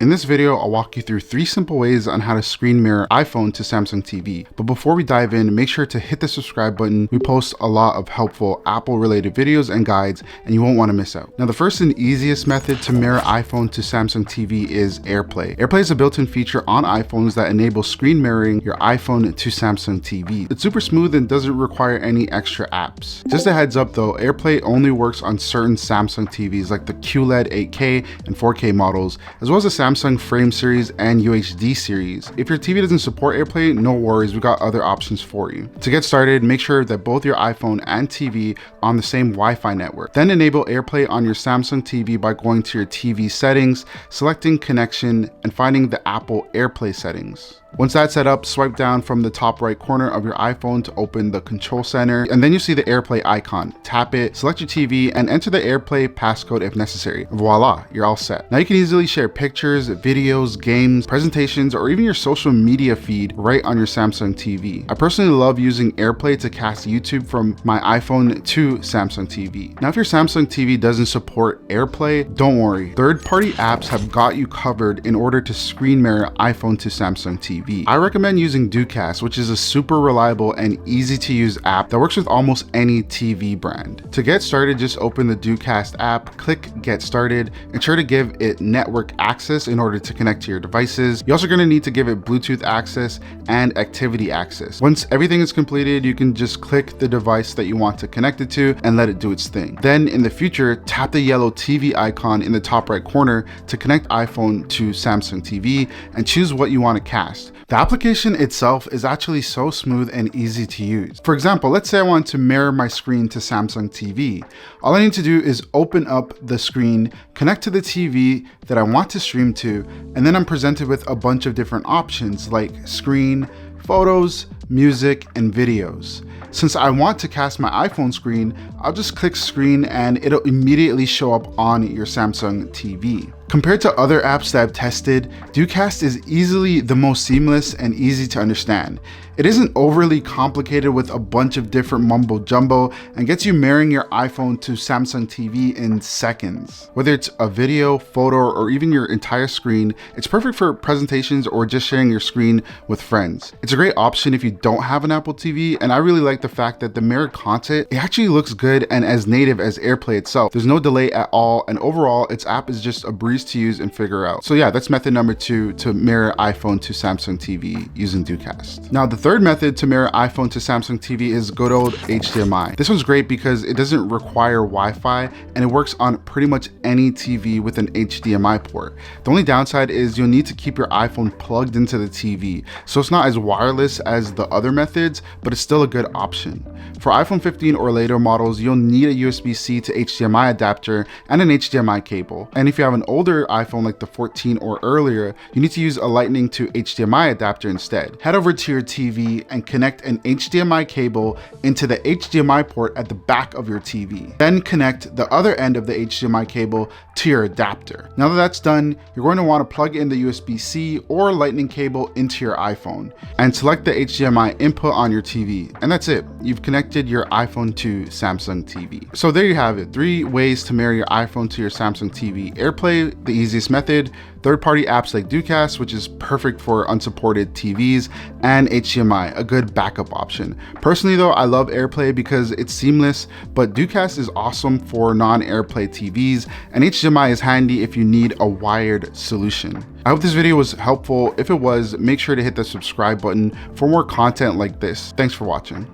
In this video, I'll walk you through 3 simple ways on how to screen mirror iPhone to Samsung TV. But before we dive in, make sure to hit the subscribe button. We post a lot of helpful Apple related videos and guides, and you won't want to miss out. Now, the first and easiest method to mirror iPhone to Samsung TV is AirPlay. AirPlay is a built-in feature on iPhones that enables screen mirroring your iPhone to Samsung TV. It's super smooth and doesn't require any extra apps. Just a heads up though, AirPlay only works on certain Samsung TVs like the QLED 8K and 4K models, as well as the Samsung Frame series and UHD series. If your TV doesn't support AirPlay, no worries, we got other options for you. To get started, make sure that both your iPhone and TV are on the same Wi-Fi network. Then enable AirPlay on your Samsung TV by going to your TV settings, selecting connection, and finding the Apple AirPlay settings. Once that's set up, swipe down from the top right corner of your iPhone to open the control center, and then you see the AirPlay icon. Tap it, select your TV, and enter the AirPlay passcode if necessary. Voila, you're all set. Now you can easily share pictures, videos, games, presentations, or even your social media feed right on your Samsung TV. I personally love using AirPlay to cast YouTube from my iPhone to Samsung TV. Now if your Samsung TV doesn't support AirPlay, don't worry. Third-party apps have got you covered in order to screen mirror iPhone to Samsung TV. I recommend using DoCast, which is a super reliable and easy to use app that works with almost any TV brand. To get started, just open the DoCast app, click Get Started, and sure to give it network access in order to connect to your devices. You're also going to need to give it Bluetooth access and activity access. Once everything is completed, you can just click the device that you want to connect it to and let it do its thing. Then in the future, tap the yellow TV icon in the top right corner to connect iPhone to Samsung TV and choose what you want to cast. The application itself is actually so smooth and easy to use. For example, let's say I want to mirror my screen to Samsung TV. All I need to do is open up the screen, connect to the TV that I want to stream to, and then I'm presented with a bunch of different options like screen, photos, music, and videos. Since I want to cast my iPhone screen, I'll just click screen and it'll immediately show up on your Samsung TV. Compared to other apps that I've tested, DoCast is easily the most seamless and easy to understand. It isn't overly complicated with a bunch of different mumbo jumbo and gets you mirroring your iPhone to Samsung TV in seconds. Whether it's a video, photo, or even your entire screen, it's perfect for presentations or just sharing your screen with friends. It's a great option if you don't have an Apple TV, and I really like the fact that the mirrored content, it actually looks good and as native as AirPlay itself. There's no delay at all, and overall, its app is just a breeze to use and figure out. So yeah, that's method number 2 to mirror iPhone to Samsung TV using DoCast. Now the third method to mirror iPhone to Samsung TV is good old HDMI. This one's great because it doesn't require Wi-Fi and it works on pretty much any TV with an HDMI port. The only downside is you'll need to keep your iPhone plugged into the TV, so it's not as wireless as the other methods, but it's still a good option. For iPhone 15 or later models, you'll need a USB-C to HDMI adapter and an HDMI cable. And if you have an older iPhone like the 14 or earlier, you need to use a Lightning to HDMI adapter instead. Head over to your TV and connect an HDMI cable into the HDMI port at the back of your TV. Then connect the other end of the HDMI cable to your adapter. Now that that's done, you're going to want to plug in the USB-C or Lightning cable into your iPhone and select the HDMI input on your TV. And that's it. You've connected your iPhone to Samsung TV. So there you have it. 3 ways to marry your iPhone to your Samsung TV. AirPlay, the easiest method, third-party apps like DoCast, which is perfect for unsupported TVs, and HDMI, a good backup option. Personally though, I love AirPlay because it's seamless, but DoCast is awesome for non-AirPlay TVs, and HDMI is handy if you need a wired solution. I hope this video was helpful. If it was, make sure to hit the subscribe button for more content like this. Thanks for watching.